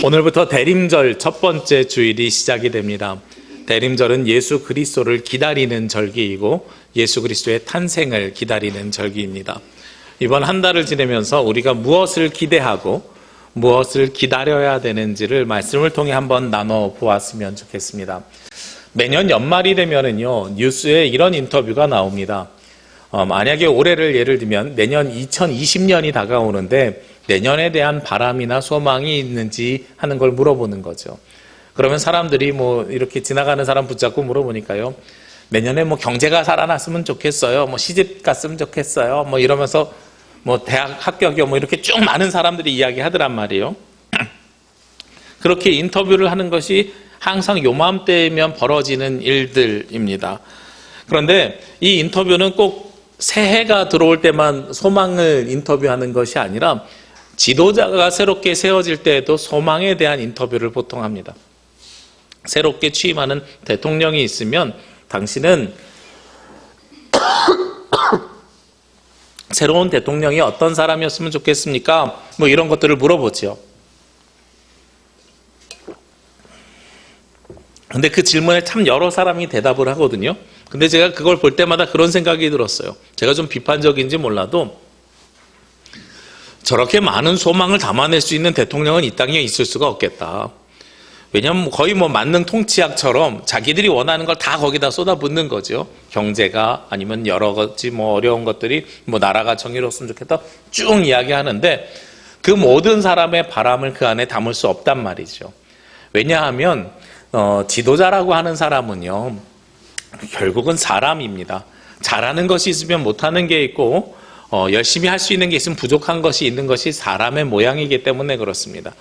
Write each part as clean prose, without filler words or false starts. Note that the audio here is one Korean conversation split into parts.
오늘부터 대림절 첫 번째 주일이 시작이 됩니다. 대림절은 예수 그리스도를 기다리는 절기이고 예수 그리스도의 탄생을 기다리는 절기입니다. 이번 한 달을 지내면서 우리가 무엇을 기대하고 무엇을 기다려야 되는지를 말씀을 통해 한번 나눠보았으면 좋겠습니다. 매년 연말이 되면은요, 뉴스에 이런 인터뷰가 나옵니다. 만약에 올해를 예를 들면 내년 2020년이 다가오는데 내년에 대한 바람이나 소망이 있는지 하는 걸 물어보는 거죠. 그러면 사람들이 이렇게 지나가는 사람 붙잡고 물어보니까요, 내년에 경제가 살아났으면 좋겠어요, 시집 갔으면 좋겠어요, 이러면서 대학 합격이요, 이렇게 쭉 많은 사람들이 이야기하더란 말이에요. 그렇게 인터뷰를 하는 것이 항상 요맘때면 벌어지는 일들입니다. 그런데 이 인터뷰는 꼭 새해가 들어올 때만 소망을 인터뷰하는 것이 아니라 지도자가 새롭게 세워질 때에도 소망에 대한 인터뷰를 보통 합니다. 새롭게 취임하는 대통령이 있으면 당신은 새로운 대통령이 어떤 사람이었으면 좋겠습니까? 이런 것들을 물어보죠. 근데 그 질문에 참 여러 사람이 대답을 하거든요. 근데 제가 그걸 볼 때마다 그런 생각이 들었어요. 제가 좀 비판적인지 몰라도 저렇게 많은 소망을 담아낼 수 있는 대통령은 이 땅에 있을 수가 없겠다. 왜냐하면 거의 만능 통치약처럼 자기들이 원하는 걸 다 거기다 쏟아붓는 거죠. 경제가 아니면 여러 가지 어려운 것들이 나라가 정의로웠으면 좋겠다 쭉 이야기하는데 그 모든 사람의 바람을 그 안에 담을 수 없단 말이죠. 왜냐하면 지도자라고 하는 사람은요, 결국은 사람입니다. 잘하는 것이 있으면 못하는 게 있고 열심히 할 수 있는 게 있으면 부족한 것이 있는 것이 사람의 모양이기 때문에 그렇습니다.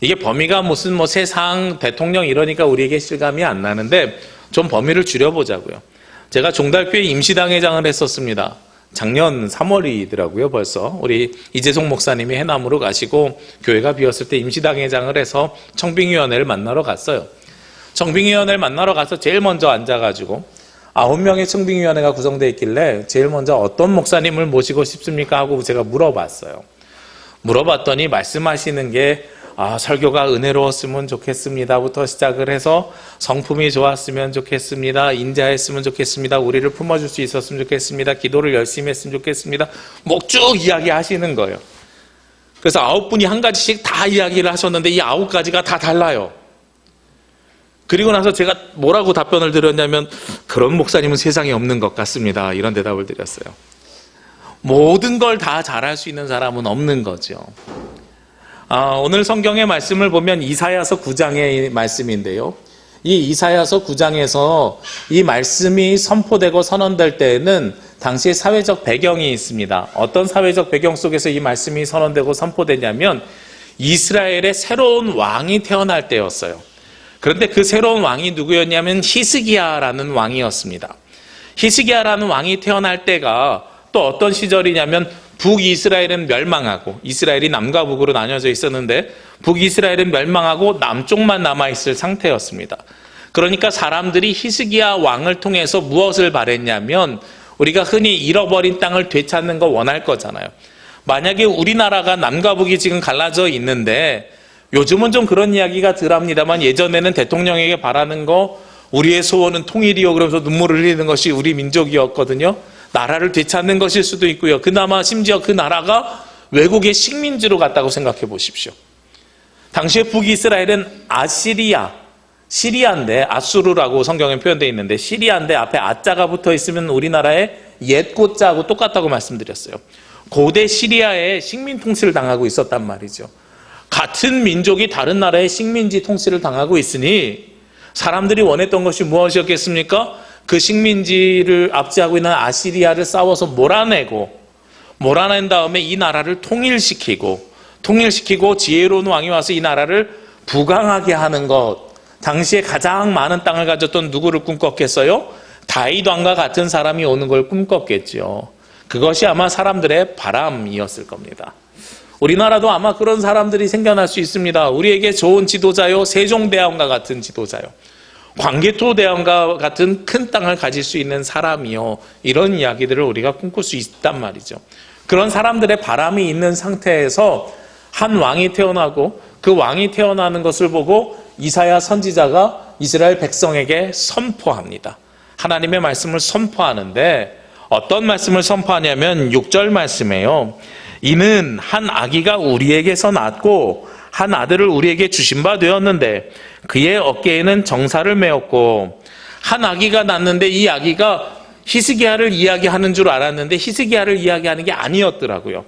이게 범위가 무슨 세상 대통령 이러니까 우리에게 실감이 안 나는데 좀 범위를 줄여보자고요. 제가 종달교회 임시당회장을 했었습니다. 작년 3월이더라고요. 벌써 우리 이재송 목사님이 해남으로 가시고 교회가 비었을 때 임시당회장을 해서 청빙위원회를 만나러 갔어요. 청빙위원회를 만나러 가서 제일 먼저 앉아가지고 9명의 청빙위원회가 구성되어 있길래 제일 먼저 어떤 목사님을 모시고 싶습니까? 하고 제가 물어봤어요. 물어봤더니 말씀하시는 게 설교가 은혜로웠으면 좋겠습니다부터 시작을 해서 성품이 좋았으면 좋겠습니다. 인자했으면 좋겠습니다. 우리를 품어줄 수 있었으면 좋겠습니다. 기도를 열심히 했으면 좋겠습니다. 쭉 이야기하시는 거예요. 그래서 9분이 한 가지씩 다 이야기를 하셨는데 이 9가지가 다 달라요. 그리고 나서 제가 뭐라고 답변을 드렸냐면 그런 목사님은 세상에 없는 것 같습니다. 이런 대답을 드렸어요. 모든 걸 다 잘할 수 있는 사람은 없는 거죠. 오늘 성경의 말씀을 보면 이사야서 9장의 말씀인데요. 이 이사야서 9장에서 이 말씀이 선포되고 선언될 때에는 당시의 사회적 배경이 있습니다. 어떤 사회적 배경 속에서 이 말씀이 선언되고 선포되냐면 이스라엘의 새로운 왕이 태어날 때였어요. 그런데 그 새로운 왕이 누구였냐면 히스기야라는 왕이었습니다. 히스기야라는 왕이 태어날 때가 또 어떤 시절이냐면 북이스라엘은 멸망하고, 이스라엘이 남과 북으로 나뉘어져 있었는데 북이스라엘은 멸망하고 남쪽만 남아있을 상태였습니다. 그러니까 사람들이 히스기야 왕을 통해서 무엇을 바랬냐면 우리가 흔히 잃어버린 땅을 되찾는 거 원할 거잖아요. 만약에 우리나라가 남과 북이 지금 갈라져 있는데 요즘은 좀 그런 이야기가 덜합니다만 예전에는 대통령에게 바라는 거 우리의 소원은 통일이요 그러면서 눈물을 흘리는 것이 우리 민족이었거든요. 나라를 되찾는 것일 수도 있고요. 그나마 심지어 그 나라가 외국의 식민지로 갔다고 생각해 보십시오. 당시에 북이스라엘은 아시리아, 시리아인데 아수르라고 성경에 표현되어 있는데 시리아인데 앞에 아자가 붙어 있으면 우리나라의 옛 고자하고 똑같다고 말씀드렸어요. 고대 시리아에 식민 통치를 당하고 있었단 말이죠. 같은 민족이 다른 나라의 식민지 통치를 당하고 있으니 사람들이 원했던 것이 무엇이었겠습니까? 그 식민지를 압제하고 있는 아시리아를 싸워서 몰아낸 다음에 이 나라를 통일시키고 지혜로운 왕이 와서 이 나라를 부강하게 하는 것. 당시에 가장 많은 땅을 가졌던 누구를 꿈꿨겠어요? 다윗 왕과 같은 사람이 오는 걸 꿈꿨겠죠. 그것이 아마 사람들의 바람이었을 겁니다. 우리나라도 아마 그런 사람들이 생겨날 수 있습니다. 우리에게 좋은 지도자요, 세종대왕과 같은 지도자요, 광개토대왕과 같은 큰 땅을 가질 수 있는 사람이요, 이런 이야기들을 우리가 꿈꿀 수 있단 말이죠. 그런 사람들의 바람이 있는 상태에서 한 왕이 태어나고 그 왕이 태어나는 것을 보고 이사야 선지자가 이스라엘 백성에게 선포합니다. 하나님의 말씀을 선포하는데 어떤 말씀을 선포하냐면 6절 말씀이에요. 이는 한 아기가 우리에게서 낳고 한 아들을 우리에게 주신 바 되었는데 그의 어깨에는 정사를 메었고. 한 아기가 낳는데 이 아기가 히스기야를 이야기하는 줄 알았는데 히스기야를 이야기하는 게 아니었더라고요.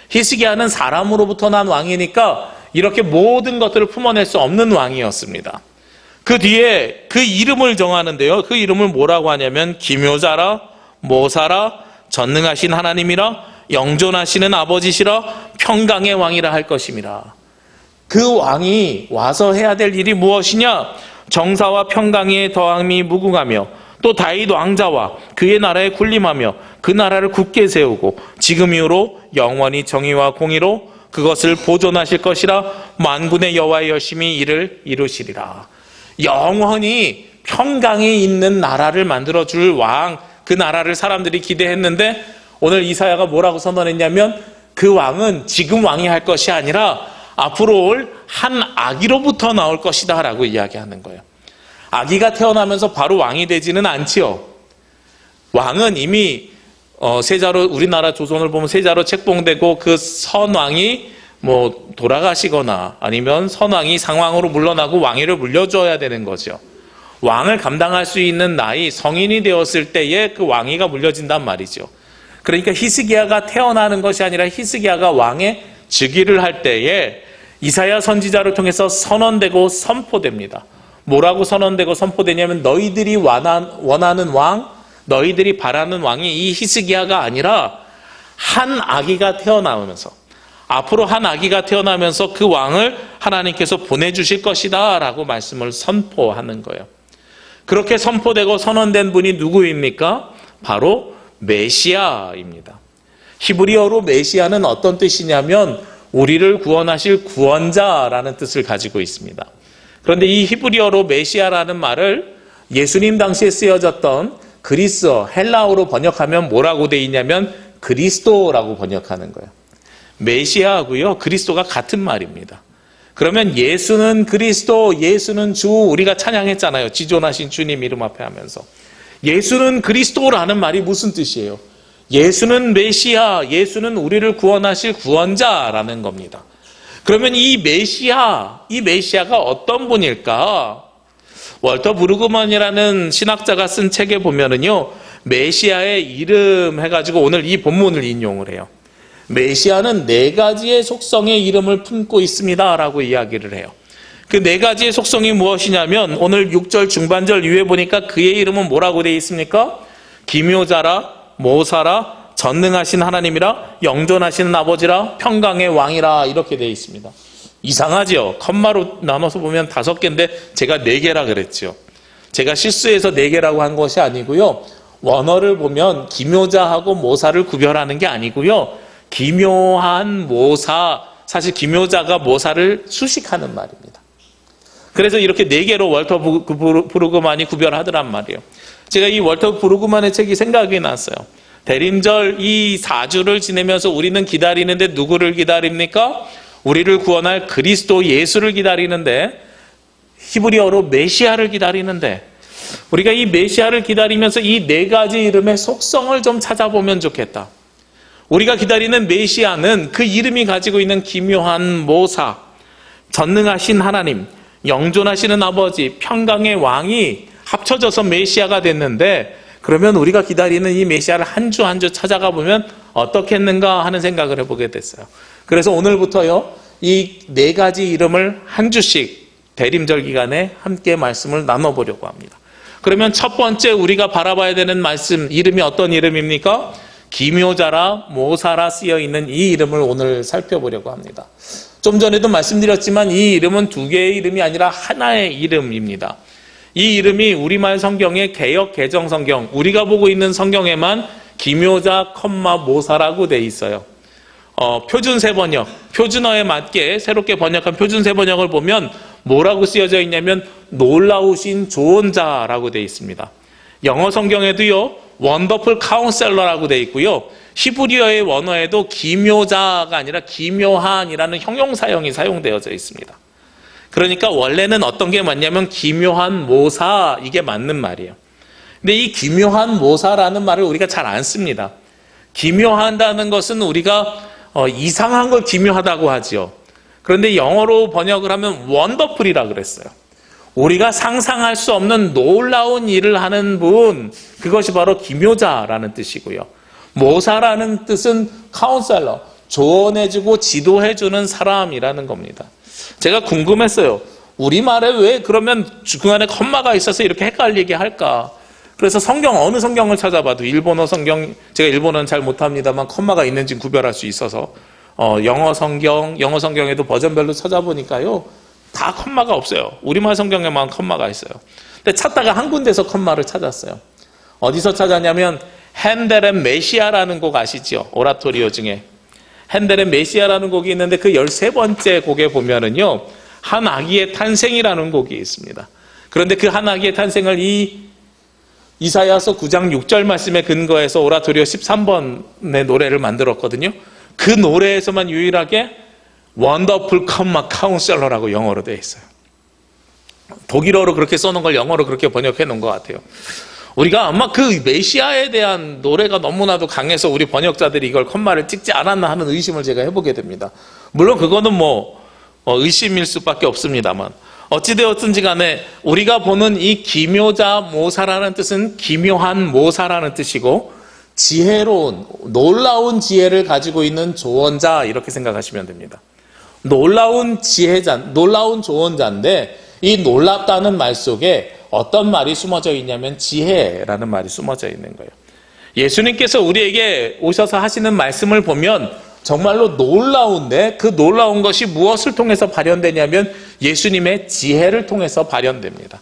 히스기야는 사람으로부터 난 왕이니까 이렇게 모든 것들을 품어낼 수 없는 왕이었습니다. 그 뒤에 그 이름을 정하는데요. 그 이름을 뭐라고 하냐면 기묘자라, 모사라, 전능하신 하나님이라, 영존하시는 아버지시라, 평강의 왕이라 할 것임이라. 그 왕이 와서 해야 될 일이 무엇이냐? 정사와 평강에 더함이 무궁하며 또 다윗 왕자와 그의 나라에 군림하며 그 나라를 굳게 세우고 지금 이후로 영원히 정의와 공의로 그것을 보존하실 것이라. 만군의 여호와의 열심히 이를 이루시리라. 영원히 평강이 있는 나라를 만들어줄 왕, 그 나라를 사람들이 기대했는데 오늘 이사야가 뭐라고 선언했냐면 그 왕은 지금 왕이 할 것이 아니라 앞으로 올 한 아기로부터 나올 것이다 라고 이야기하는 거예요. 아기가 태어나면서 바로 왕이 되지는 않지요. 왕은 이미 세자로, 우리나라 조선을 보면 세자로 책봉되고 그 선왕이 돌아가시거나 아니면 선왕이 상왕으로 물러나고 왕위를 물려줘야 되는 거죠. 왕을 감당할 수 있는 나이, 성인이 되었을 때에 그 왕위가 물려진단 말이죠. 그러니까 히스기야가 태어나는 것이 아니라 히스기야가 왕의 즉위를 할 때에 이사야 선지자를 통해서 선언되고 선포됩니다. 뭐라고 선언되고 선포되냐면 너희들이 원하는 왕, 너희들이 바라는 왕이 이 히스기야가 아니라 한 아기가 태어나면서, 앞으로 한 아기가 태어나면서 그 왕을 하나님께서 보내주실 것이다 라고 말씀을 선포하는 거예요. 그렇게 선포되고 선언된 분이 누구입니까? 바로 메시아입니다. 히브리어로 메시아는 어떤 뜻이냐면 우리를 구원하실 구원자라는 뜻을 가지고 있습니다. 그런데 이 히브리어로 메시아라는 말을 예수님 당시에 쓰여졌던 그리스어, 헬라어로 번역하면 뭐라고 되어 있냐면 그리스도라고 번역하는 거예요. 메시아하고요, 그리스도가 같은 말입니다. 그러면 예수는 그리스도, 예수는 주, 우리가 찬양했잖아요. 지존하신 주님 이름 앞에 하면서. 예수는 그리스도라는 말이 무슨 뜻이에요? 예수는 메시아, 예수는 우리를 구원하실 구원자라는 겁니다. 그러면 이 메시아가 어떤 분일까? 월터 브루그먼이라는 신학자가 쓴 책에 보면은요, 메시아의 이름 해가지고 오늘 이 본문을 인용을 해요. 메시아는 4가지의 속성의 이름을 품고 있습니다 라고 이야기를 해요. 그 4가지의 속성이 무엇이냐면 오늘 6절 중반절 위에 보니까 그의 이름은 뭐라고 되어 있습니까? 기묘자라, 모사라, 전능하신 하나님이라, 영존하시는 아버지라, 평강의 왕이라 이렇게 되어 있습니다. 이상하죠? 컴마로 나눠서 보면 5개인데 제가 4개라 그랬죠. 제가 실수해서 4개라고 한 것이 아니고요. 원어를 보면 기묘자하고 모사를 구별하는 게 아니고요. 기묘한 모사, 사실 기묘자가 모사를 수식하는 말입니다. 그래서 이렇게 4개로 월터 브루그만이 구별하더란 말이에요. 제가 이 월터 브루그만의 책이 생각이 났어요. 대림절 이 4주를 지내면서 우리는 기다리는데 누구를 기다립니까? 우리를 구원할 그리스도 예수를 기다리는데, 히브리어로 메시아를 기다리는데, 우리가 이 메시아를 기다리면서 이 4가지 이름의 속성을 좀 찾아보면 좋겠다. 우리가 기다리는 메시아는 그 이름이 가지고 있는 기묘한 모사, 전능하신 하나님, 영존하시는 아버지, 평강의 왕이 합쳐져서 메시아가 됐는데, 그러면 우리가 기다리는 이 메시아를 한 주 한 주 찾아가 보면 어떻겠는가 하는 생각을 해보게 됐어요. 그래서 오늘부터요, 이 4가지 이름을 한 주씩 대림절 기간에 함께 말씀을 나눠보려고 합니다. 그러면 첫 번째 우리가 바라봐야 되는 말씀, 이름이 어떤 이름입니까? 기묘자라, 모사라 쓰여 있는 이 이름을 오늘 살펴보려고 합니다. 좀 전에도 말씀드렸지만 이 이름은 2개의 이름이 아니라 하나의 이름입니다. 이 이름이 우리말 성경의 개역 개정 성경, 우리가 보고 있는 성경에만 기묘자, 모사라고 돼 있어요. 표준 세번역, 표준어에 맞게 새롭게 번역한 표준 세번역을 보면 뭐라고 쓰여져 있냐면 놀라우신 조언자라고 돼 있습니다. 영어 성경에도요, 원더풀 카운셀러라고 돼 있고요. 히브리어의 원어에도 기묘자가 아니라 기묘한이라는 형용사형이 사용되어져 있습니다. 그러니까 원래는 어떤 게 맞냐면 기묘한 모사, 이게 맞는 말이에요. 근데 이 기묘한 모사라는 말을 우리가 잘 안 씁니다. 기묘한다는 것은 우리가 이상한 걸 기묘하다고 하죠. 그런데 영어로 번역을 하면 원더풀이라 그랬어요. 우리가 상상할 수 없는 놀라운 일을 하는 분, 그것이 바로 기묘자라는 뜻이고요. 모사라는 뜻은 카운셀러, 조언해주고 지도해주는 사람이라는 겁니다. 제가 궁금했어요. 우리말에 왜 그러면 중간에 컴마가 있어서 이렇게 헷갈리게 할까? 그래서 어느 성경을 찾아봐도 일본어 성경, 제가 일본어는 잘 못합니다만 컴마가 있는지 구별할 수 있어서 영어 성경에도 버전별로 찾아보니까요, 다 컴마가 없어요. 우리말 성경에만 컴마가 있어요. 근데 찾다가 한 군데서 컴마를 찾았어요. 어디서 찾았냐면 핸델의 메시아라는 곡 아시죠? 오라토리오 중에 핸델의 메시아라는 곡이 있는데 그 13번째 곡에 보면은요, 한 아기의 탄생이라는 곡이 있습니다. 그런데 그 한 아기의 탄생을 이사야서 9장 6절 말씀에 근거해서 오라토리오 13번의 노래를 만들었거든요. 그 노래에서만 유일하게 원더풀 컴마 카운셀러라고 영어로 되어 있어요. 독일어로 그렇게 써놓은 걸 영어로 그렇게 번역해 놓은 것 같아요. 우리가 아마 그 메시아에 대한 노래가 너무나도 강해서 우리 번역자들이 이걸 컴마를 찍지 않았나 하는 의심을 제가 해보게 됩니다. 물론 그거는 의심일 수밖에 없습니다만, 어찌되었든지 간에 우리가 보는 이 기묘자 모사라는 뜻은 기묘한 모사라는 뜻이고, 지혜로운, 놀라운 지혜를 가지고 있는 조언자, 이렇게 생각하시면 됩니다. 놀라운 조언자인데, 이 놀랍다는 말 속에 어떤 말이 숨어져 있냐면 지혜라는 말이 숨어져 있는 거예요. 예수님께서 우리에게 오셔서 하시는 말씀을 보면 정말로 놀라운데, 그 놀라운 것이 무엇을 통해서 발현되냐면 예수님의 지혜를 통해서 발현됩니다.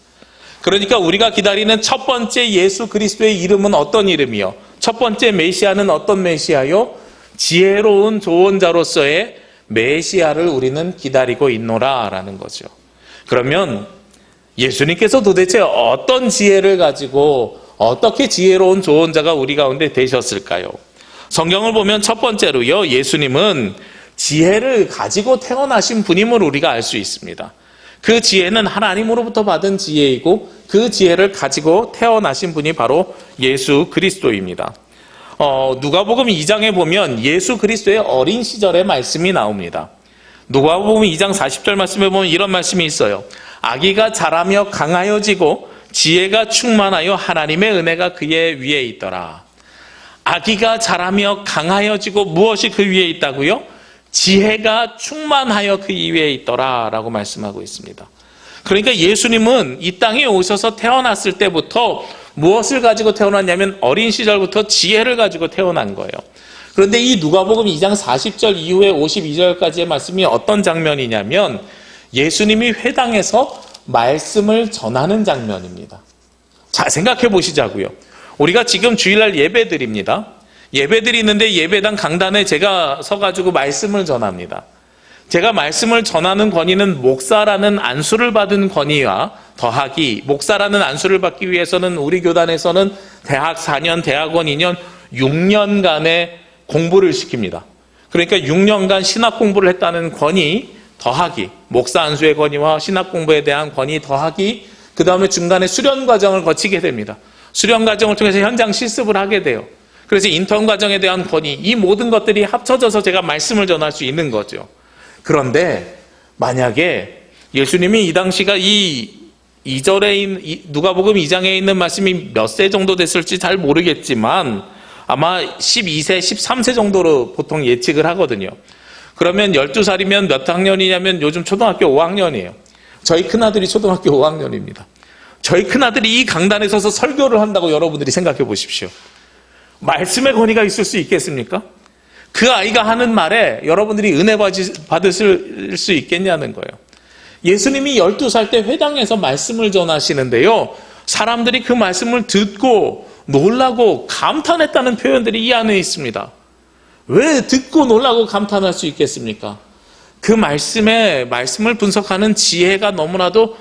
그러니까 우리가 기다리는 첫 번째 예수 그리스도의 이름은 어떤 이름이요? 첫 번째 메시아는 어떤 메시아요? 지혜로운 조언자로서의 메시아를 우리는 기다리고 있노라라는 거죠. 그러면 예수님께서 도대체 어떤 지혜를 가지고 어떻게 지혜로운 조언자가 우리 가운데 되셨을까요? 성경을 보면 첫 번째로요, 예수님은 지혜를 가지고 태어나신 분임을 우리가 알 수 있습니다. 그 지혜는 하나님으로부터 받은 지혜이고 그 지혜를 가지고 태어나신 분이 바로 예수 그리스도입니다. 누가복음 2장에 보면 예수 그리스도의 어린 시절의 말씀이 나옵니다. 누가복음 2장 40절 말씀에 보면 이런 말씀이 있어요. 아기가 자라며 강하여지고 지혜가 충만하여 하나님의 은혜가 그의 위에 있더라. 아기가 자라며 강하여지고 무엇이 그 위에 있다고요? 지혜가 충만하여 그 위에 있더라 라고 말씀하고 있습니다. 그러니까 예수님은 이 땅에 오셔서 태어났을 때부터 무엇을 가지고 태어났냐면 어린 시절부터 지혜를 가지고 태어난 거예요. 그런데 이 누가복음 2장 40절 이후에 52절까지의 말씀이 어떤 장면이냐면 예수님이 회당에서 말씀을 전하는 장면입니다. 자, 생각해 보시자고요. 우리가 지금 주일날 예배드립니다. 예배드리는데 예배당 강단에 제가 서가지고 말씀을 전합니다. 제가 말씀을 전하는 권위는 목사라는 안수를 받은 권위와 더하기, 목사라는 안수를 받기 위해서는 우리 교단에서는 대학 4년, 대학원 2년, 6년간의 공부를 시킵니다. 그러니까 6년간 신학 공부를 했다는 권위 더하기, 목사 안수의 권위와 신학 공부에 대한 권위 더하기, 그 다음에 중간에 수련 과정을 거치게 됩니다. 수련 과정을 통해서 현장 실습을 하게 돼요. 그래서 인턴 과정에 대한 권위, 이 모든 것들이 합쳐져서 제가 말씀을 전할 수 있는 거죠. 그런데 만약에 예수님이 이 당시가 이 2절에 누가복음 2장에 있는 말씀이 몇 세 정도 됐을지 잘 모르겠지만 아마 12세, 13세 정도로 보통 예측을 하거든요. 그러면 12살이면 몇 학년이냐면 요즘 초등학교 5학년이에요. 저희 큰아들이 초등학교 5학년입니다. 저희 큰아들이 이 강단에 서서 설교를 한다고 여러분들이 생각해 보십시오. 말씀의 권위가 있을 수 있겠습니까? 그 아이가 하는 말에 여러분들이 은혜 받으실 수 있겠냐는 거예요. 예수님이 12살 때 회당에서 말씀을 전하시는데요, 사람들이 그 말씀을 듣고 놀라고 감탄했다는 표현들이 이 안에 있습니다. 왜 듣고 놀라고 감탄할 수 있겠습니까? 그 말씀을 분석하는 지혜가 너무나도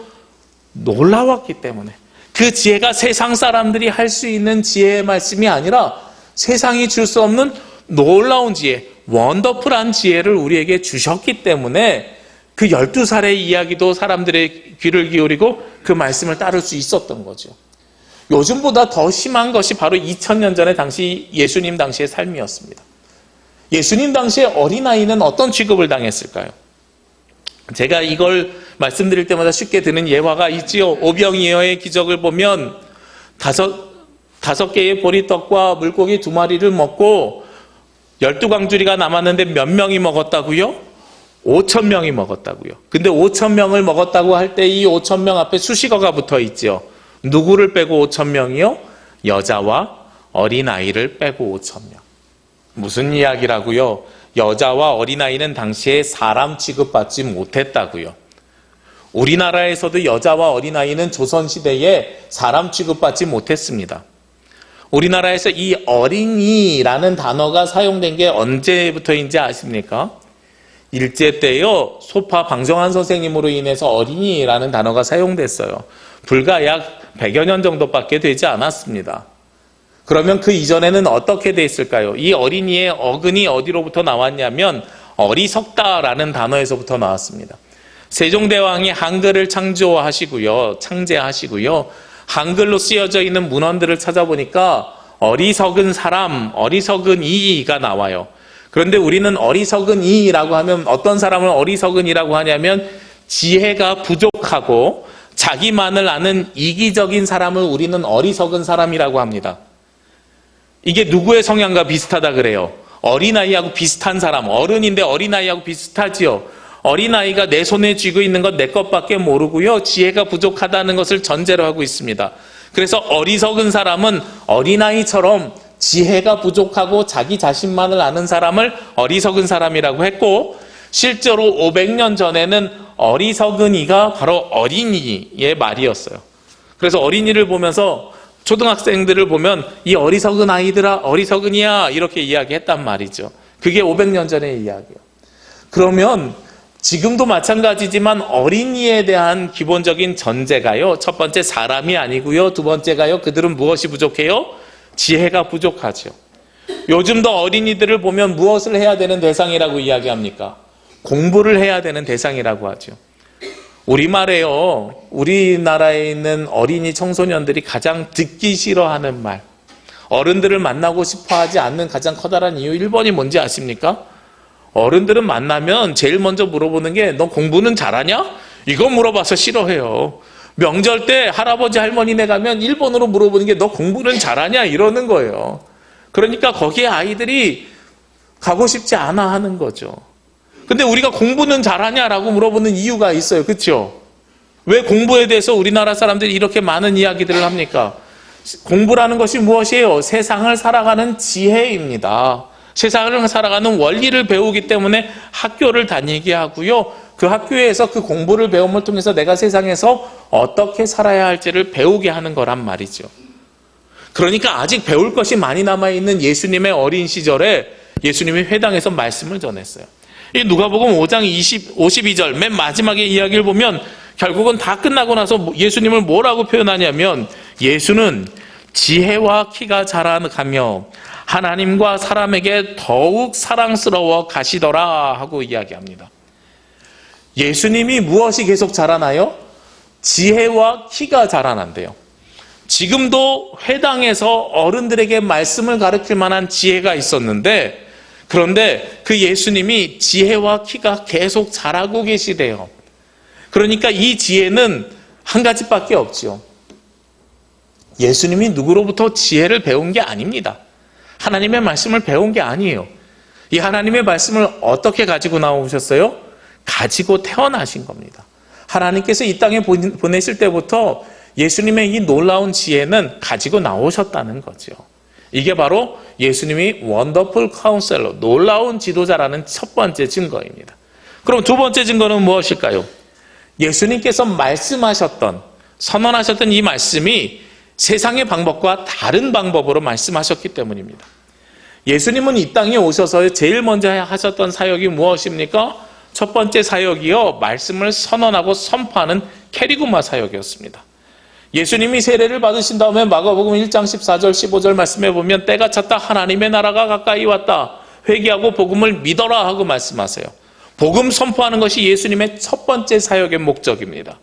놀라웠기 때문에, 그 지혜가 세상 사람들이 할 수 있는 지혜의 말씀이 아니라 세상이 줄 수 없는 놀라운 지혜, 원더풀한 지혜를 우리에게 주셨기 때문에 그 12살의 이야기도 사람들의 귀를 기울이고 그 말씀을 따를 수 있었던 거죠. 요즘보다 더 심한 것이 바로 2000년 전에 당시 예수님 당시의 삶이었습니다. 예수님 당시의 어린아이는 어떤 취급을 당했을까요? 제가 이걸 말씀드릴 때마다 쉽게 드는 예화가 있지요. 오병이어의 기적을 보면 다섯 개의 보리떡과 물고기 2마리를 먹고 12광주리가 남았는데 몇 명이 먹었다고요? 5,000명이 먹었다고요. 근데 5,000명을 먹었다고 할 때 이 5,000명 앞에 수식어가 붙어 있죠. 누구를 빼고 5,000명이요? 여자와 어린아이를 빼고 5,000명. 무슨 이야기라고요? 여자와 어린아이는 당시에 사람 취급받지 못했다고요. 우리나라에서도 여자와 어린아이는 조선시대에 사람 취급받지 못했습니다. 우리나라에서 이 어린이라는 단어가 사용된 게 언제부터인지 아십니까? 일제 때요, 소파 방정환 선생님으로 인해서 어린이라는 단어가 사용됐어요. 불과 약 100여 년 정도밖에 되지 않았습니다. 그러면 그 이전에는 어떻게 돼 있을까요? 이 어린이의 어근이 어디로부터 나왔냐면 어리석다라는 단어에서부터 나왔습니다. 세종대왕이 한글을 창제하시고요. 한글로 쓰여져 있는 문헌들을 찾아보니까 어리석은 사람, 어리석은 이가 나와요. 그런데 우리는 어리석은 이라고 하면 어떤 사람을 어리석은이라고 하냐면 지혜가 부족하고 자기만을 아는 이기적인 사람을 우리는 어리석은 사람이라고 합니다. 이게 누구의 성향과 비슷하다 그래요? 어린아이하고 비슷한 사람, 어른인데 어린아이하고 비슷하지요. 어린아이가 내 손에 쥐고 있는 건 내 것밖에 모르고요. 지혜가 부족하다는 것을 전제로 하고 있습니다. 그래서 어리석은 사람은 어린아이처럼 지혜가 부족하고 자기 자신만을 아는 사람을 어리석은 사람이라고 했고, 실제로 500년 전에는 어리석은이가 바로 어린이의 말이었어요. 그래서 어린이를 보면서 초등학생들을 보면 이 어리석은 아이들아, 어리석은이야 이렇게 이야기했단 말이죠. 그게 500년 전의 이야기예요. 그러면 지금도 마찬가지지만 어린이에 대한 기본적인 전제가요, 첫 번째 사람이 아니고요, 두 번째가요, 그들은 무엇이 부족해요? 지혜가 부족하죠. 요즘도 어린이들을 보면 무엇을 해야 되는 대상이라고 이야기합니까? 공부를 해야 되는 대상이라고 하죠. 우리말에요, 우리나라에 있는 어린이 청소년들이 가장 듣기 싫어하는 말, 어른들을 만나고 싶어 하지 않는 가장 커다란 이유 1번이 뭔지 아십니까? 어른들은 만나면 제일 먼저 물어보는 게 너 공부는 잘하냐? 이거 물어봐서 싫어해요. 명절 때 할아버지 할머니네 가면 1번으로 물어보는 게 너 공부는 잘하냐? 이러는 거예요. 그러니까 거기에 아이들이 가고 싶지 않아 하는 거죠. 근데 우리가 공부는 잘하냐라고 물어보는 이유가 있어요. 그렇죠? 왜 공부에 대해서 우리나라 사람들이 이렇게 많은 이야기들을 합니까? 공부라는 것이 무엇이에요? 세상을 살아가는 지혜입니다. 세상을 살아가는 원리를 배우기 때문에 학교를 다니게 하고요. 그 학교에서 그 공부를 배움을 통해서 내가 세상에서 어떻게 살아야 할지를 배우게 하는 거란 말이죠. 그러니까 아직 배울 것이 많이 남아있는 예수님의 어린 시절에 예수님이 회당에서 말씀을 전했어요. 이 누가복음 5장 52절 맨 마지막에 이야기를 보면 결국은 다 끝나고 나서 예수님을 뭐라고 표현하냐면 예수는 지혜와 키가 자라가며 하나님과 사람에게 더욱 사랑스러워 가시더라 하고 이야기합니다. 예수님이 무엇이 계속 자라나요? 지혜와 키가 자라난대요. 지금도 회당에서 어른들에게 말씀을 가르칠 만한 지혜가 있었는데, 그런데 그 예수님이 지혜와 키가 계속 자라고 계시대요. 그러니까 이 지혜는 한 가지밖에 없죠. 예수님이 누구로부터 지혜를 배운 게 아닙니다. 하나님의 말씀을 배운 게 아니에요. 이 하나님의 말씀을 어떻게 가지고 나오셨어요? 가지고 태어나신 겁니다. 하나님께서 이 땅에 보내실 때부터 예수님의 이 놀라운 지혜는 가지고 나오셨다는 거죠. 이게 바로 예수님이 원더풀 카운셀러, 놀라운 지도자라는 첫 번째 증거입니다. 그럼 두 번째 증거는 무엇일까요? 예수님께서 말씀하셨던, 선언하셨던 이 말씀이 세상의 방법과 다른 방법으로 말씀하셨기 때문입니다. 예수님은 이 땅에 오셔서 제일 먼저 하셨던 사역이 무엇입니까? 첫 번째 사역이요, 말씀을 선언하고 선포하는 캐리그마 사역이었습니다. 예수님이 세례를 받으신 다음에 마가복음 1장 14절 15절 말씀해 보면 때가 찼다, 하나님의 나라가 가까이 왔다, 회개하고 복음을 믿어라 하고 말씀하세요. 복음 선포하는 것이 예수님의 첫 번째 사역의 목적입니다.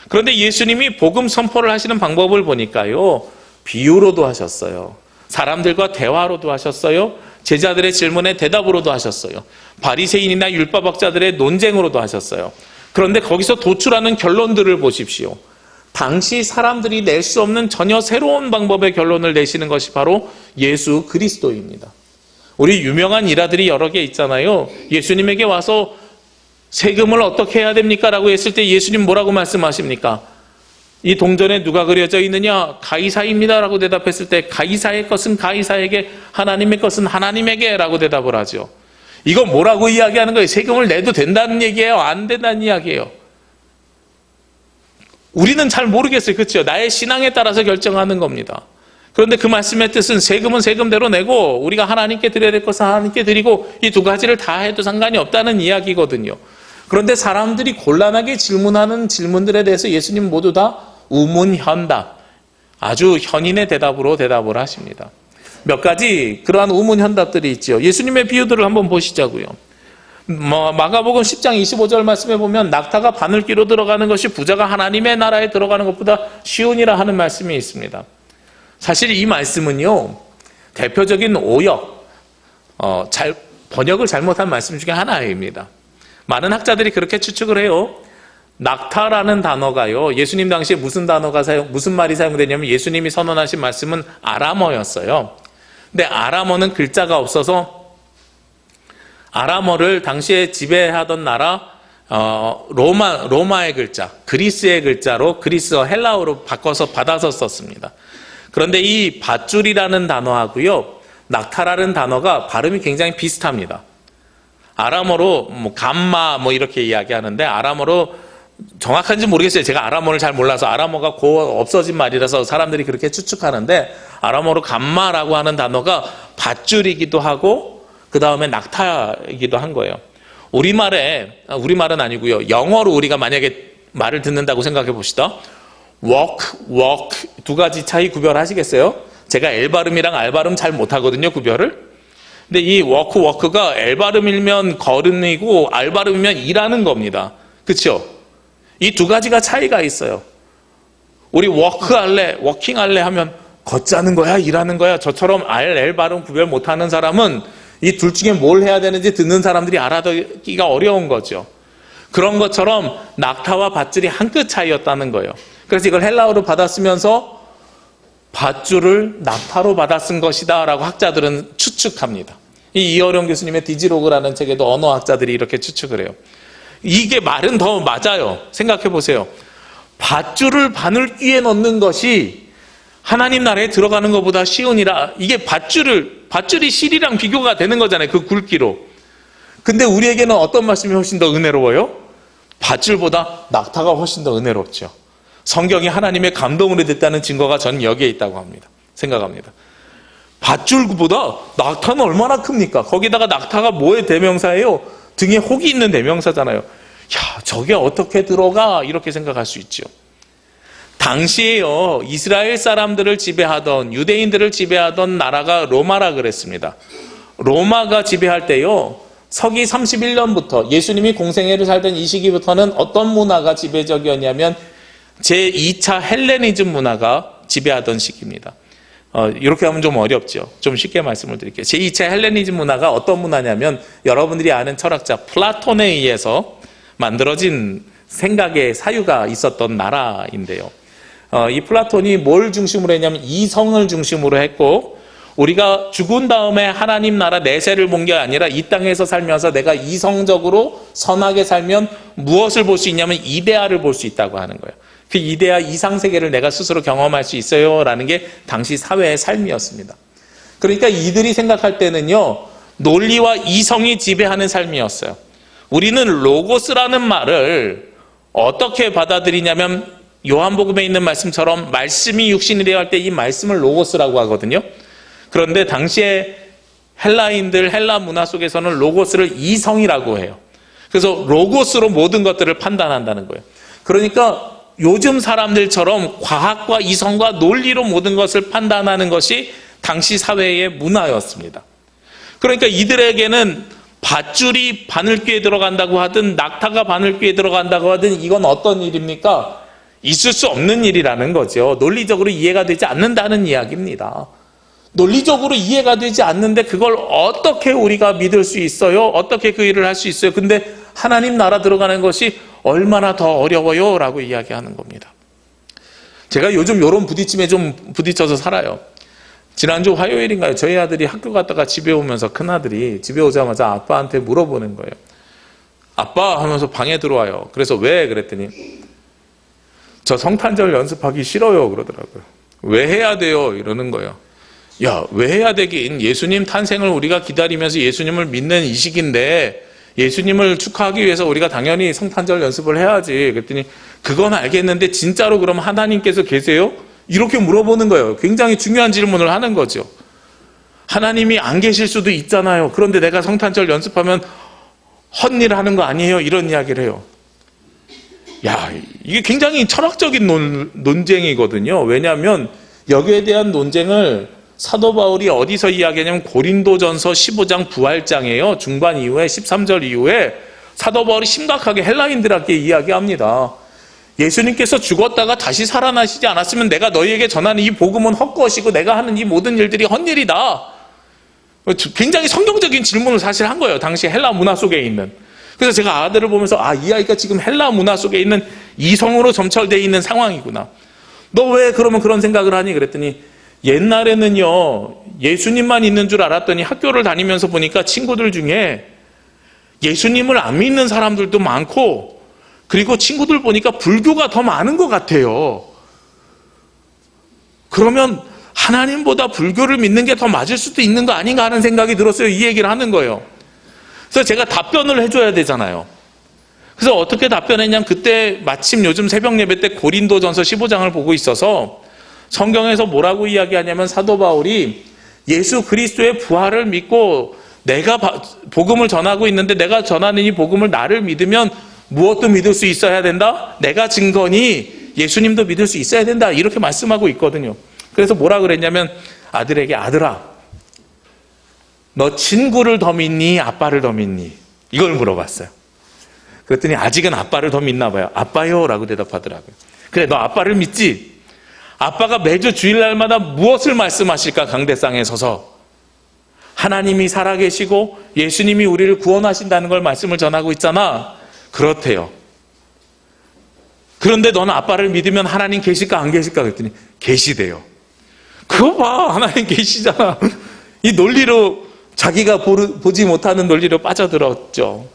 그런데 예수님이 복음 선포를 하시는 방법을 보니까요, 비유로도 하셨어요. 사람들과 대화로도 하셨어요. 제자들의 질문에 대답으로도 하셨어요. 바리새인이나 율법학자들의 논쟁으로도 하셨어요. 그런데 거기서 도출하는 결론들을 보십시오. 당시 사람들이 낼 수 없는 전혀 새로운 방법의 결론을 내시는 것이 바로 예수 그리스도입니다. 우리 유명한 일화들이 여러 개 있잖아요. 예수님에게 와서 세금을 어떻게 해야 됩니까? 라고 했을 때 예수님 뭐라고 말씀하십니까? 이 동전에 누가 그려져 있느냐? 가이사입니다 라고 대답했을 때 가이사의 것은 가이사에게, 하나님의 것은 하나님에게 라고 대답을 하죠. 이거 뭐라고 이야기하는 거예요? 세금을 내도 된다는 얘기예요? 안 된다는 이야기예요? 우리는 잘 모르겠어요. 그렇죠? 나의 신앙에 따라서 결정하는 겁니다. 그런데 그 말씀의 뜻은 세금은 세금대로 내고 우리가 하나님께 드려야 될 것은 하나님께 드리고 이 두 가지를 다 해도 상관이 없다는 이야기거든요. 그런데 사람들이 곤란하게 질문하는 질문들에 대해서 예수님 모두 다 우문현답, 아주 현인의 대답으로 대답을 하십니다. 몇 가지 그러한 우문현답들이 있죠. 예수님의 비유들을 한번 보시자고요. 마가복음 10장 25절 말씀에 보면 낙타가 바늘귀로 들어가는 것이 부자가 하나님의 나라에 들어가는 것보다 쉬우니라 하는 말씀이 있습니다. 사실 이 말씀은요, 대표적인 오역, 번역을 잘못한 말씀 중에 하나입니다. 많은 학자들이 그렇게 추측을 해요. 낙타라는 단어가요, 예수님 당시에 무슨 말이 사용되냐면 예수님이 선언하신 말씀은 아람어였어요. 근데 아람어는 글자가 없어서 아람어를 당시에 지배하던 나라 로마의 글자, 그리스의 글자로 그리스어 헬라어로 바꿔서 받아서 썼습니다. 그런데 이 밧줄이라는 단어하고요, 낙타라는 단어가 발음이 굉장히 비슷합니다. 아람어로 감마 이렇게 이야기하는데 아람어로 정확한지 모르겠어요. 제가 아람어를 잘 몰라서. 아람어가 없어진 말이라서 사람들이 그렇게 추측하는데 아람어로 감마라고 하는 단어가 밧줄이기도 하고 그 다음에 낙타이기도 한 거예요. 우리말은 아니고요, 영어로 우리가 만약에 말을 듣는다고 생각해 봅시다. walk 두 가지 차이 구별하시겠어요? 제가 L 발음이랑 R 발음 잘 못하거든요, 구별을. 근데 이 walk가 L 발음이면 걸음이고 R 발음이면 일하는 겁니다. 그렇죠? 이 두 가지가 차이가 있어요. 우리 워킹 할래 하면 걷자는 거야, 일하는 거야. 저처럼 R, L 발음 구별 못하는 사람은 이 둘 중에 뭘 해야 되는지 듣는 사람들이 알아듣기가 어려운 거죠. 그런 것처럼 낙타와 밧줄이 한 끗 차이였다는 거예요. 그래서 이걸 헬라어로 받아쓰면서 밧줄을 낙타로 받아쓴 것이다 라고 학자들은 추측합니다. 이 이어령 교수님의 디지로그라는 책에도 언어학자들이 이렇게 추측을 해요. 이게 말은 더 맞아요. 생각해 보세요. 밧줄을 바늘귀에 넣는 것이 하나님 나라에 들어가는 것보다 쉬우니라. 이게 밧줄이 실이랑 비교가 되는 거잖아요, 그 굵기로. 근데 우리에게는 어떤 말씀이 훨씬 더 은혜로워요? 밧줄보다 낙타가 훨씬 더 은혜롭죠. 성경이 하나님의 감동으로 됐다는 증거가 저는 여기에 있다고 생각합니다. 밧줄보다 낙타는 얼마나 큽니까? 거기다가 낙타가 뭐의 대명사예요? 등에 혹이 있는 대명사잖아요. 야, 저게 어떻게 들어가? 이렇게 생각할 수 있죠. 당시에요, 이스라엘 사람들을 지배하던, 유대인들을 지배하던 나라가 로마라 그랬습니다. 로마가 지배할 때요, 서기 31년부터 예수님이 공생애를 살던 이 시기부터는 어떤 문화가 지배적이었냐면 제2차 헬레니즘 문화가 지배하던 시기입니다. 이렇게 하면 좀 어렵죠. 좀 쉽게 말씀을 드릴게요. 제2차 헬레니즘 문화가 어떤 문화냐면 여러분들이 아는 철학자 플라톤에 의해서 만들어진 생각의 사유가 있었던 나라인데요. 이 플라톤이 뭘 중심으로 했냐면 이성을 중심으로 했고, 우리가 죽은 다음에 하나님 나라 내세를 본 게 아니라 이 땅에서 살면서 내가 이성적으로 선하게 살면 무엇을 볼 수 있냐면 이데아를 볼 수 있다고 하는 거예요. 그 이데아 이상세계를 내가 스스로 경험할 수 있어요 라는 게 당시 사회의 삶이었습니다. 그러니까 이들이 생각할 때는요, 논리와 이성이 지배하는 삶이었어요. 우리는 로고스라는 말을 어떻게 받아들이냐면 요한복음에 있는 말씀처럼 말씀이 육신이 되어 할 때 이 말씀을 로고스라고 하거든요. 그런데 당시에 헬라 문화 속에서는 로고스를 이성이라고 해요. 그래서 로고스로 모든 것들을 판단한다는 거예요. 그러니까 요즘 사람들처럼 과학과 이성과 논리로 모든 것을 판단하는 것이 당시 사회의 문화였습니다. 그러니까 이들에게는 밧줄이 바늘귀에 들어간다고 하든 낙타가 바늘귀에 들어간다고 하든 이건 어떤 일입니까? 있을 수 없는 일이라는 거죠. 논리적으로 이해가 되지 않는다는 이야기입니다. 논리적으로 이해가 되지 않는데 그걸 어떻게 우리가 믿을 수 있어요? 어떻게 그 일을 할 수 있어요? 근데 하나님 나라 들어가는 것이 얼마나 더 어려워요? 라고 이야기하는 겁니다. 제가 요즘 이런 부딪힘에 좀 부딪혀서 살아요. 지난주 화요일인가요? 저희 아들이 학교 갔다가 집에 오면서 큰아들이 집에 오자마자 아빠한테 물어보는 거예요. 아빠 하면서 방에 들어와요. 그래서 왜? 그랬더니 저 성탄절 연습하기 싫어요 그러더라고요. 왜 해야 돼요? 이러는 거예요. 야, 왜 해야 되긴? 예수님 탄생을 우리가 기다리면서 예수님을 믿는 이 시기인데 예수님을 축하하기 위해서 우리가 당연히 성탄절 연습을 해야지. 그랬더니 그건 알겠는데 진짜로 그럼 하나님께서 계세요? 이렇게 물어보는 거예요. 굉장히 중요한 질문을 하는 거죠. 하나님이 안 계실 수도 있잖아요. 그런데 내가 성탄절 연습하면 헛일 하는 거 아니에요? 이런 이야기를 해요. 야, 이게 굉장히 철학적인 논쟁이거든요. 왜냐하면 여기에 대한 논쟁을 사도 바울이 어디서 이야기하냐면 고린도전서 15장 부활장이에요. 중반 이후에 13절 이후에 사도 바울이 심각하게 헬라인들에게 이야기합니다. 예수님께서 죽었다가 다시 살아나시지 않았으면 내가 너희에게 전하는 이 복음은 헛것이고 내가 하는 이 모든 일들이 헛일이다. 굉장히 성경적인 질문을 사실 한 거예요. 당시 헬라 문화 속에 있는. 그래서 제가 아들을 보면서 이 아이가 지금 헬라 문화 속에 있는 이성으로 점철되어 있는 상황이구나. 너 왜 그러면 그런 생각을 하니? 그랬더니 옛날에는요, 예수님만 있는 줄 알았더니 학교를 다니면서 보니까 친구들 중에 예수님을 안 믿는 사람들도 많고, 그리고 친구들 보니까 불교가 더 많은 것 같아요. 그러면 하나님보다 불교를 믿는 게 더 맞을 수도 있는 거 아닌가 하는 생각이 들었어요. 이 얘기를 하는 거예요. 그래서 제가 답변을 해줘야 되잖아요. 그래서 어떻게 답변했냐면 그때 마침 요즘 새벽 예배 때 고린도전서 15장을 보고 있어서 성경에서 뭐라고 이야기하냐면 사도 바울이 예수 그리스도의 부활을 믿고 내가 복음을 전하고 있는데 내가 전하는 이 복음을 나를 믿으면 무엇도 믿을 수 있어야 된다? 내가 증거니 예수님도 믿을 수 있어야 된다. 이렇게 말씀하고 있거든요. 그래서 뭐라 그랬냐면 아들에게 아들아, 너 친구를 더 믿니? 아빠를 더 믿니? 이걸 물어봤어요. 그랬더니 아직은 아빠를 더 믿나 봐요. 아빠요 라고 대답하더라고요. 그래, 너 아빠를 믿지? 아빠가 매주 주일날마다 무엇을 말씀하실까? 강대상에 서서 하나님이 살아계시고 예수님이 우리를 구원하신다는 걸 말씀을 전하고 있잖아. 그렇대요. 그런데 너는 아빠를 믿으면 하나님 계실까 안 계실까? 그랬더니 계시대요. 그거 봐, 하나님 계시잖아. 이 논리로 자기가 보지 못하는 논리로 빠져들었죠.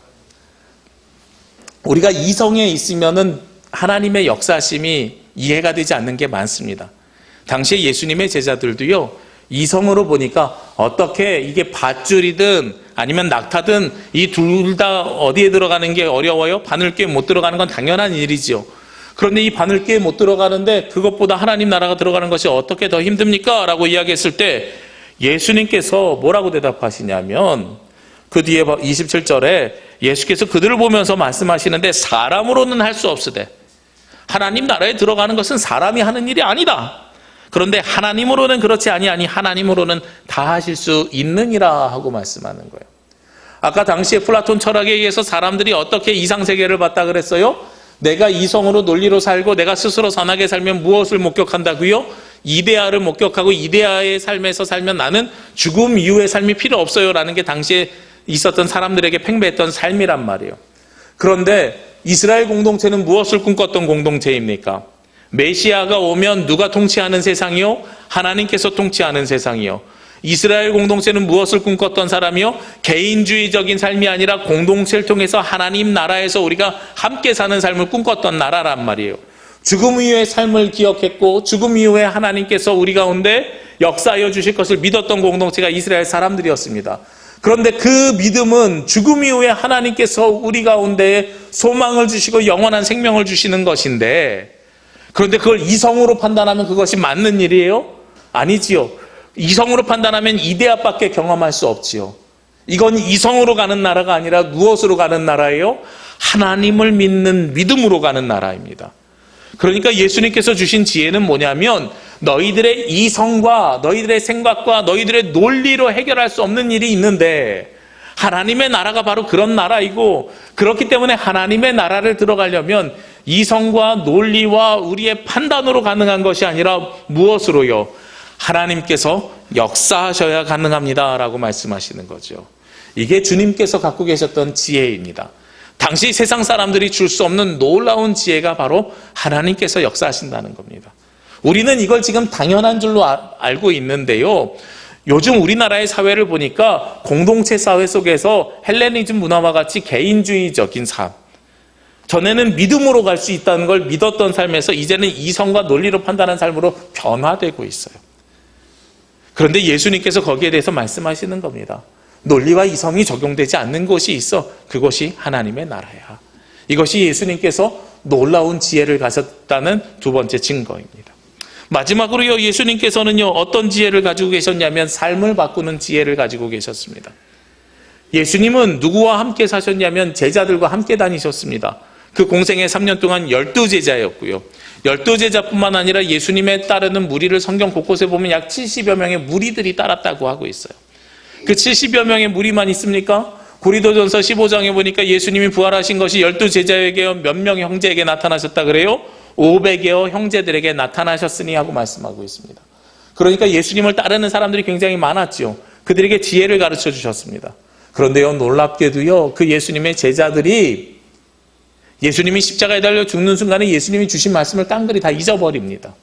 우리가 이성에 있으면은 하나님의 역사심이 이해가 되지 않는 게 많습니다. 당시에 예수님의 제자들도요, 이성으로 보니까 어떻게 이게 밧줄이든 아니면 낙타든 이 둘 다 어디에 들어가는 게 어려워요? 바늘귀에 못 들어가는 건 당연한 일이지요. 그런데 이 바늘귀에 못 들어가는데 그것보다 하나님 나라가 들어가는 것이 어떻게 더 힘듭니까? 라고 이야기했을 때 예수님께서 뭐라고 대답하시냐면 그 뒤에 27절에 예수께서 그들을 보면서 말씀하시는데 사람으로는 할 수 없으되 하나님 나라에 들어가는 것은 사람이 하는 일이 아니다. 그런데 하나님으로는 그렇지 아니하니 하나님으로는 다 하실 수 있느니라 하고 말씀하는 거예요. 아까 당시에 플라톤 철학에 의해서 사람들이 어떻게 이상세계를 봤다 그랬어요? 내가 이성으로 논리로 살고 내가 스스로 선하게 살면 무엇을 목격한다고요? 이데아를 목격하고 이데아의 삶에서 살면 나는 죽음 이후의 삶이 필요 없어요 라는 게 당시에 있었던 사람들에게 팽배했던 삶이란 말이에요. 그런데 이스라엘 공동체는 무엇을 꿈꿨던 공동체입니까? 메시아가 오면 누가 통치하는 세상이요? 하나님께서 통치하는 세상이요. 이스라엘 공동체는 무엇을 꿈꿨던 사람이요? 개인주의적인 삶이 아니라 공동체를 통해서 하나님 나라에서 우리가 함께 사는 삶을 꿈꿨던 나라란 말이에요. 죽음 이후의 삶을 기억했고 죽음 이후에 하나님께서 우리 가운데 역사하여 주실 것을 믿었던 공동체가 이스라엘 사람들이었습니다. 그런데 그 믿음은 죽음 이후에 하나님께서 우리 가운데 소망을 주시고 영원한 생명을 주시는 것인데, 그런데 그걸 이성으로 판단하면 그것이 맞는 일이에요? 아니지요. 이성으로 판단하면 이데아밖에 경험할 수 없지요. 이건 이성으로 가는 나라가 아니라 무엇으로 가는 나라예요? 하나님을 믿는 믿음으로 가는 나라입니다. 그러니까 예수님께서 주신 지혜는 뭐냐면 너희들의 이성과 너희들의 생각과 너희들의 논리로 해결할 수 없는 일이 있는데 하나님의 나라가 바로 그런 나라이고, 그렇기 때문에 하나님의 나라를 들어가려면 이성과 논리와 우리의 판단으로 가능한 것이 아니라 무엇으로요? 하나님께서 역사하셔야 가능합니다 라고 말씀하시는 거죠. 이게 주님께서 갖고 계셨던 지혜입니다. 당시 세상 사람들이 줄 수 없는 놀라운 지혜가 바로 하나님께서 역사하신다는 겁니다. 우리는 이걸 지금 당연한 줄로 알고 있는데요. 요즘 우리나라의 사회를 보니까 공동체 사회 속에서 헬레니즘 문화와 같이 개인주의적인 삶, 전에는 믿음으로 갈 수 있다는 걸 믿었던 삶에서 이제는 이성과 논리로 판단하는 삶으로 변화되고 있어요. 그런데 예수님께서 거기에 대해서 말씀하시는 겁니다. 논리와 이성이 적용되지 않는 곳이 있어. 그것이 하나님의 나라야. 이것이 예수님께서 놀라운 지혜를 가졌다는 두 번째 증거입니다. 마지막으로요, 예수님께서는요, 어떤 지혜를 가지고 계셨냐면 삶을 바꾸는 지혜를 가지고 계셨습니다. 예수님은 누구와 함께 사셨냐면 제자들과 함께 다니셨습니다. 그 공생의 3년 동안 12제자였고요. 12제자뿐만 아니라 예수님에 따르는 무리를 성경 곳곳에 보면 약 70여 명의 무리들이 따랐다고 하고 있어요. 그 70여 명의 무리만 있습니까? 고린도전서 15장에 보니까 예수님이 부활하신 것이 12제자에게 몇 명의 형제에게 나타나셨다 그래요? 500여 형제들에게 나타나셨으니 하고 말씀하고 있습니다. 그러니까 예수님을 따르는 사람들이 굉장히 많았죠. 그들에게 지혜를 가르쳐 주셨습니다. 그런데요, 놀랍게도요, 그 예수님의 제자들이 예수님이 십자가에 달려 죽는 순간에 예수님이 주신 말씀을 깡그리 다 잊어버립니다.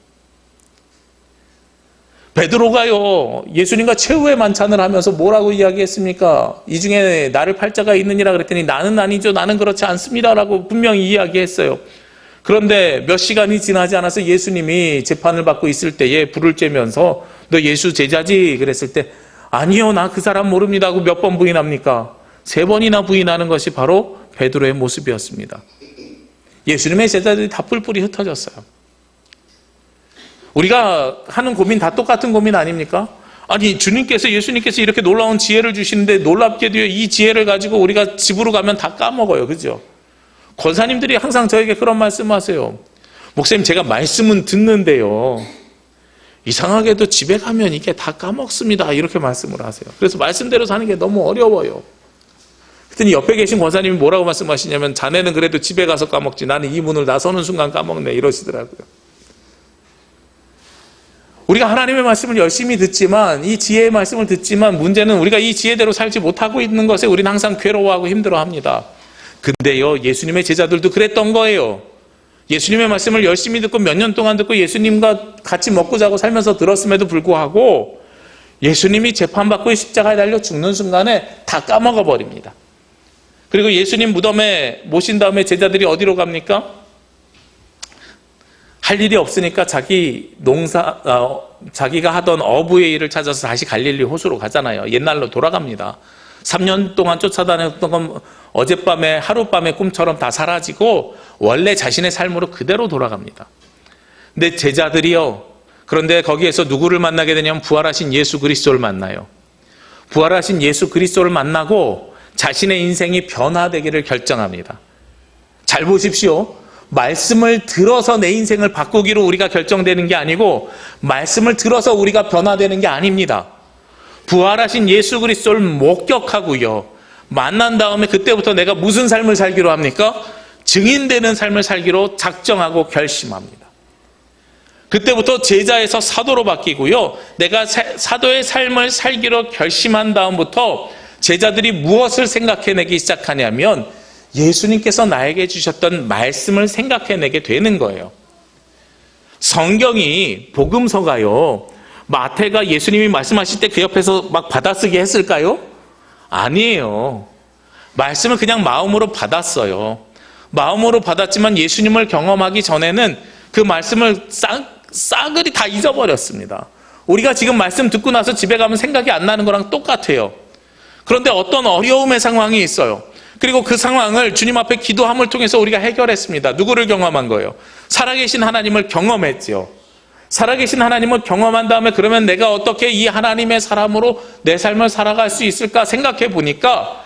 베드로가요, 예수님과 최후의 만찬을 하면서 뭐라고 이야기했습니까? 이 중에 나를 팔 자가 있느니라 그랬더니 나는 아니죠, 나는 그렇지 않습니다라고 분명히 이야기했어요. 그런데 몇 시간이 지나지 않아서 예수님이 재판을 받고 있을 때에 불을 쬐면서 너 예수 제자지? 그랬을 때 아니요, 나 그 사람 모릅니다 하고 몇 번 부인합니까? 3번이나 부인하는 것이 바로 베드로의 모습이었습니다. 예수님의 제자들이 다 뿔뿔이 흩어졌어요. 우리가 하는 고민 다 똑같은 고민 아닙니까? 아니, 예수님께서 이렇게 놀라운 지혜를 주시는데 놀랍게도 이 지혜를 가지고 우리가 집으로 가면 다 까먹어요. 그죠? 권사님들이 항상 저에게 그런 말씀하세요. 목사님, 제가 말씀은 듣는데요, 이상하게도 집에 가면 이게 다 까먹습니다. 이렇게 말씀을 하세요. 그래서 말씀대로 사는 게 너무 어려워요. 그랬더니 옆에 계신 권사님이 뭐라고 말씀하시냐면 자네는 그래도 집에 가서 까먹지 나는 이 문을 나서는 순간 까먹네 이러시더라고요. 우리가 하나님의 말씀을 열심히 듣지만, 이 지혜의 말씀을 듣지만 문제는 우리가 이 지혜대로 살지 못하고 있는 것에 우리는 항상 괴로워하고 힘들어합니다. 근데요, 예수님의 제자들도 그랬던 거예요. 예수님의 말씀을 열심히 듣고 몇 년 동안 듣고 예수님과 같이 먹고 자고 살면서 들었음에도 불구하고 예수님이 재판받고 십자가에 달려 죽는 순간에 다 까먹어 버립니다. 그리고 예수님 무덤에 모신 다음에 제자들이 어디로 갑니까? 할 일이 없으니까 자기가 하던 어부의 일을 찾아서 다시 갈릴리 호수로 가잖아요. 옛날로 돌아갑니다. 3년 동안 쫓아다녔던 건 어젯밤에 하룻밤의 꿈처럼 다 사라지고 원래 자신의 삶으로 그대로 돌아갑니다. 근데 제자들이요, 그런데 거기에서 누구를 만나게 되냐면 부활하신 예수 그리스도를 만나요. 부활하신 예수 그리스도를 만나고 자신의 인생이 변화되기를 결정합니다. 잘 보십시오. 말씀을 들어서 내 인생을 바꾸기로 우리가 결정되는 게 아니고 말씀을 들어서 우리가 변화되는 게 아닙니다. 부활하신 예수 그리스도를 목격하고요, 만난 다음에 그때부터 내가 무슨 삶을 살기로 합니까? 증인되는 삶을 살기로 작정하고 결심합니다. 그때부터 제자에서 사도로 바뀌고요, 내가 사도의 삶을 살기로 결심한 다음부터 제자들이 무엇을 생각해내기 시작하냐면 예수님께서 나에게 주셨던 말씀을 생각해내게 되는 거예요. 성경이, 복음서가요, 마태가 예수님이 말씀하실 때 그 옆에서 막 받아쓰기 했을까요? 아니에요. 말씀을 그냥 마음으로 받았어요. 마음으로 받았지만 예수님을 경험하기 전에는 그 말씀을 싸그리 다 잊어버렸습니다. 우리가 지금 말씀 듣고 나서 집에 가면 생각이 안 나는 거랑 똑같아요. 그런데 어떤 어려움의 상황이 있어요. 그리고 그 상황을 주님 앞에 기도함을 통해서 우리가 해결했습니다. 누구를 경험한 거예요? 살아계신 하나님을 경험했죠. 살아계신 하나님을 경험한 다음에 그러면 내가 어떻게 이 하나님의 사람으로 내 삶을 살아갈 수 있을까 생각해 보니까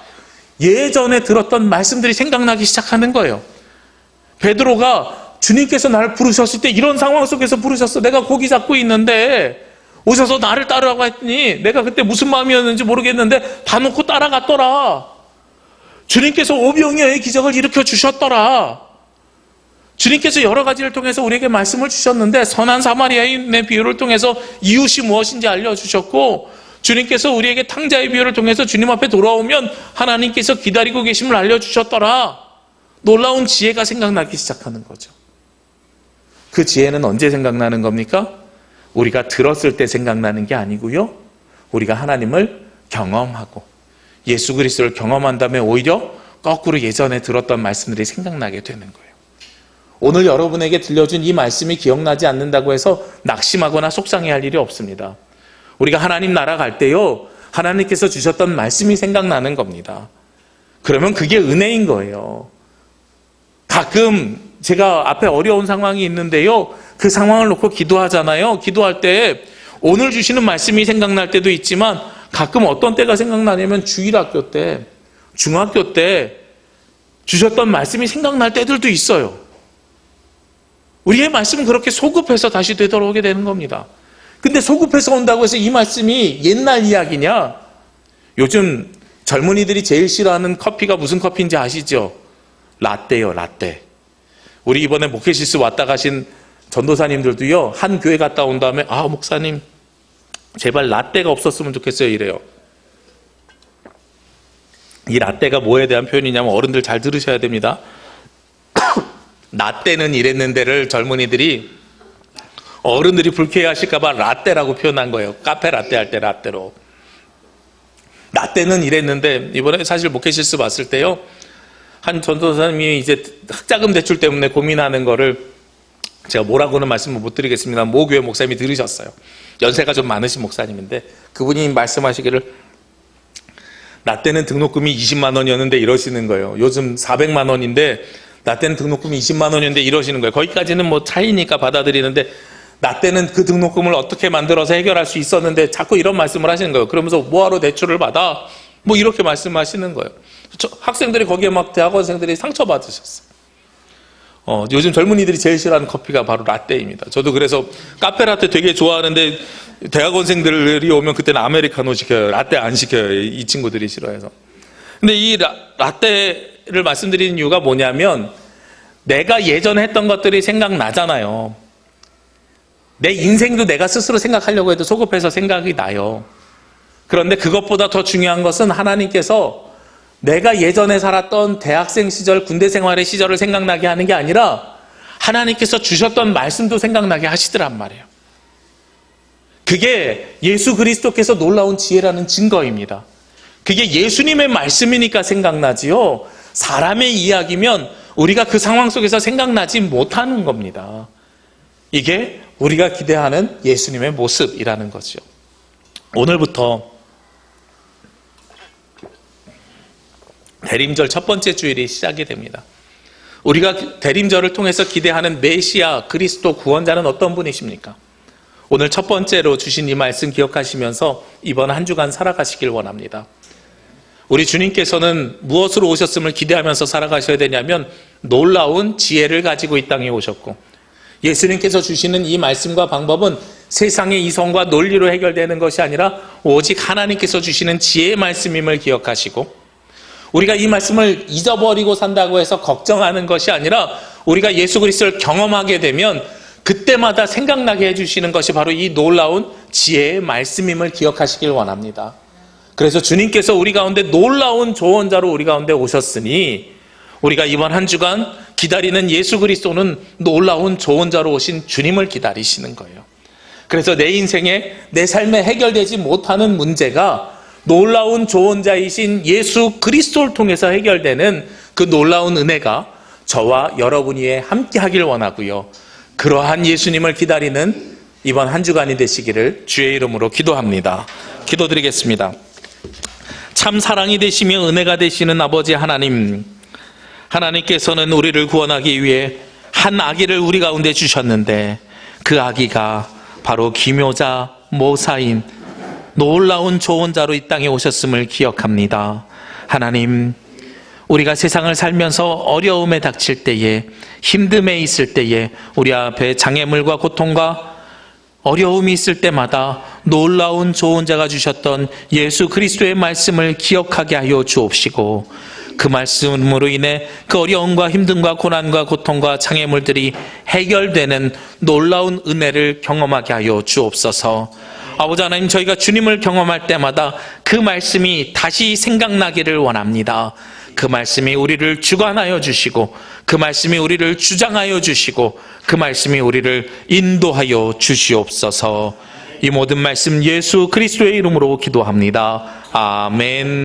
예전에 들었던 말씀들이 생각나기 시작하는 거예요. 베드로가 주님께서 나를 부르셨을 때 이런 상황 속에서 부르셨어. 내가 고기 잡고 있는데 오셔서 나를 따르라고 했더니 내가 그때 무슨 마음이었는지 모르겠는데 다 놓고 따라갔더라. 주님께서 오병이어의 기적을 일으켜 주셨더라. 주님께서 여러 가지를 통해서 우리에게 말씀을 주셨는데 선한 사마리아인의 비유를 통해서 이웃이 무엇인지 알려주셨고, 주님께서 우리에게 탕자의 비유를 통해서 주님 앞에 돌아오면 하나님께서 기다리고 계심을 알려주셨더라. 놀라운 지혜가 생각나기 시작하는 거죠. 그 지혜는 언제 생각나는 겁니까? 우리가 들었을 때 생각나는 게 아니고요, 우리가 하나님을 경험하고 예수 그리스도를 경험한 다음에 오히려 거꾸로 예전에 들었던 말씀들이 생각나게 되는 거예요. 오늘 여러분에게 들려준 이 말씀이 기억나지 않는다고 해서 낙심하거나 속상해할 일이 없습니다. 우리가 하나님 나라 갈 때요, 하나님께서 주셨던 말씀이 생각나는 겁니다. 그러면 그게 은혜인 거예요. 가끔 제가 앞에 어려운 상황이 있는데요, 그 상황을 놓고 기도하잖아요. 기도할 때 오늘 주시는 말씀이 생각날 때도 있지만 가끔 어떤 때가 생각나냐면 주일학교 때, 중학교 때 주셨던 말씀이 생각날 때들도 있어요. 우리의 말씀은 그렇게 소급해서 다시 되돌아오게 되는 겁니다. 근데 소급해서 온다고 해서 이 말씀이 옛날 이야기냐? 요즘 젊은이들이 제일 싫어하는 커피가 무슨 커피인지 아시죠? 라떼요, 라떼. 우리 이번에 목회실수 왔다 가신 전도사님들도요, 한 교회 갔다 온 다음에 목사님 제발 라떼가 없었으면 좋겠어요 이래요. 이 라떼가 뭐에 대한 표현이냐면, 어른들 잘 들으셔야 됩니다. 라떼는 이랬는데를 젊은이들이, 어른들이 불쾌해하실까봐 라떼라고 표현한 거예요. 카페 라떼 할 때 라떼로. 라떼는 이랬는데, 이번에 사실 목회실수 봤을 때요, 한 전도사님이 이제 학자금 대출 때문에 고민하는 거를 제가 뭐라고는 말씀을 못 드리겠습니다. 모 교회 목사님이 들으셨어요. 연세가 좀 많으신 목사님인데 그분이 말씀하시기를, 라떼는 등록금이 20만 원이었는데 이러시는 거예요. 요즘 400만 원인데 라떼는 등록금이 20만 원이었는데 이러시는 거예요. 거기까지는 뭐 차이니까 받아들이는데, 라떼는 그 등록금을 어떻게 만들어서 해결할 수 있었는데 자꾸 이런 말씀을 하시는 거예요. 그러면서 뭐하러 대출을 받아? 뭐 이렇게 말씀하시는 거예요. 학생들이 거기에 막 대학원생들이 상처받으셨어요. 요즘 젊은이들이 제일 싫어하는 커피가 바로 라떼입니다. 저도 그래서 카페라떼 되게 좋아하는데 대학원생들이 오면 그때는 아메리카노 시켜요. 라떼 안 시켜요. 이 친구들이 싫어해서. 근데 이 라떼를 말씀드리는 이유가 뭐냐면, 내가 예전에 했던 것들이 생각나잖아요. 내 인생도 내가 스스로 생각하려고 해도 소급해서 생각이 나요. 그런데 그것보다 더 중요한 것은 하나님께서 내가 예전에 살았던 대학생 시절, 군대 생활의 시절을 생각나게 하는 게 아니라 하나님께서 주셨던 말씀도 생각나게 하시더란 말이에요. 그게 예수 그리스도께서 놀라운 지혜라는 증거입니다. 그게 예수님의 말씀이니까 생각나지요, 사람의 이야기면 우리가 그 상황 속에서 생각나지 못하는 겁니다. 이게 우리가 기대하는 예수님의 모습이라는 거죠. 오늘부터 대림절 첫 번째 주일이 시작이 됩니다. 우리가 대림절을 통해서 기대하는 메시아 그리스도 구원자는 어떤 분이십니까? 오늘 첫 번째로 주신 이 말씀 기억하시면서 이번 한 주간 살아가시길 원합니다. 우리 주님께서는 무엇으로 오셨음을 기대하면서 살아가셔야 되냐면, 놀라운 지혜를 가지고 이 땅에 오셨고, 예수님께서 주시는 이 말씀과 방법은 세상의 이성과 논리로 해결되는 것이 아니라 오직 하나님께서 주시는 지혜의 말씀임을 기억하시고, 우리가 이 말씀을 잊어버리고 산다고 해서 걱정하는 것이 아니라 우리가 예수 그리스도를 경험하게 되면 그때마다 생각나게 해주시는 것이 바로 이 놀라운 지혜의 말씀임을 기억하시길 원합니다. 그래서 주님께서 우리 가운데 놀라운 조언자로 우리 가운데 오셨으니, 우리가 이번 한 주간 기다리는 예수 그리스도는 놀라운 조언자로 오신 주님을 기다리시는 거예요. 그래서 내 인생에, 내 삶에 해결되지 못하는 문제가 놀라운 조언자이신 예수 그리스도를 통해서 해결되는 그 놀라운 은혜가 저와 여러분 위에 함께 하길 원하고요, 그러한 예수님을 기다리는 이번 한 주간이 되시기를 주의 이름으로 기도합니다. 기도드리겠습니다. 참 사랑이 되시며 은혜가 되시는 아버지 하나님, 하나님께서는 우리를 구원하기 위해 한 아기를 우리 가운데 주셨는데, 그 아기가 바로 기묘자 모사인 놀라운 조언자로 이 땅에 오셨음을 기억합니다. 하나님, 우리가 세상을 살면서 어려움에 닥칠 때에, 힘듦에 있을 때에, 우리 앞에 장애물과 고통과 어려움이 있을 때마다 놀라운 조언자가 주셨던 예수 그리스도의 말씀을 기억하게 하여 주옵시고, 그 말씀으로 인해 그 어려움과 힘듦과 고난과 고통과 장애물들이 해결되는 놀라운 은혜를 경험하게 하여 주옵소서. 아버지 하나님, 저희가 주님을 경험할 때마다 그 말씀이 다시 생각나기를 원합니다. 그 말씀이 우리를 주관하여 주시고, 그 말씀이 우리를 주장하여 주시고, 그 말씀이 우리를 인도하여 주시옵소서. 이 모든 말씀 예수 그리스도의 이름으로 기도합니다. 아멘.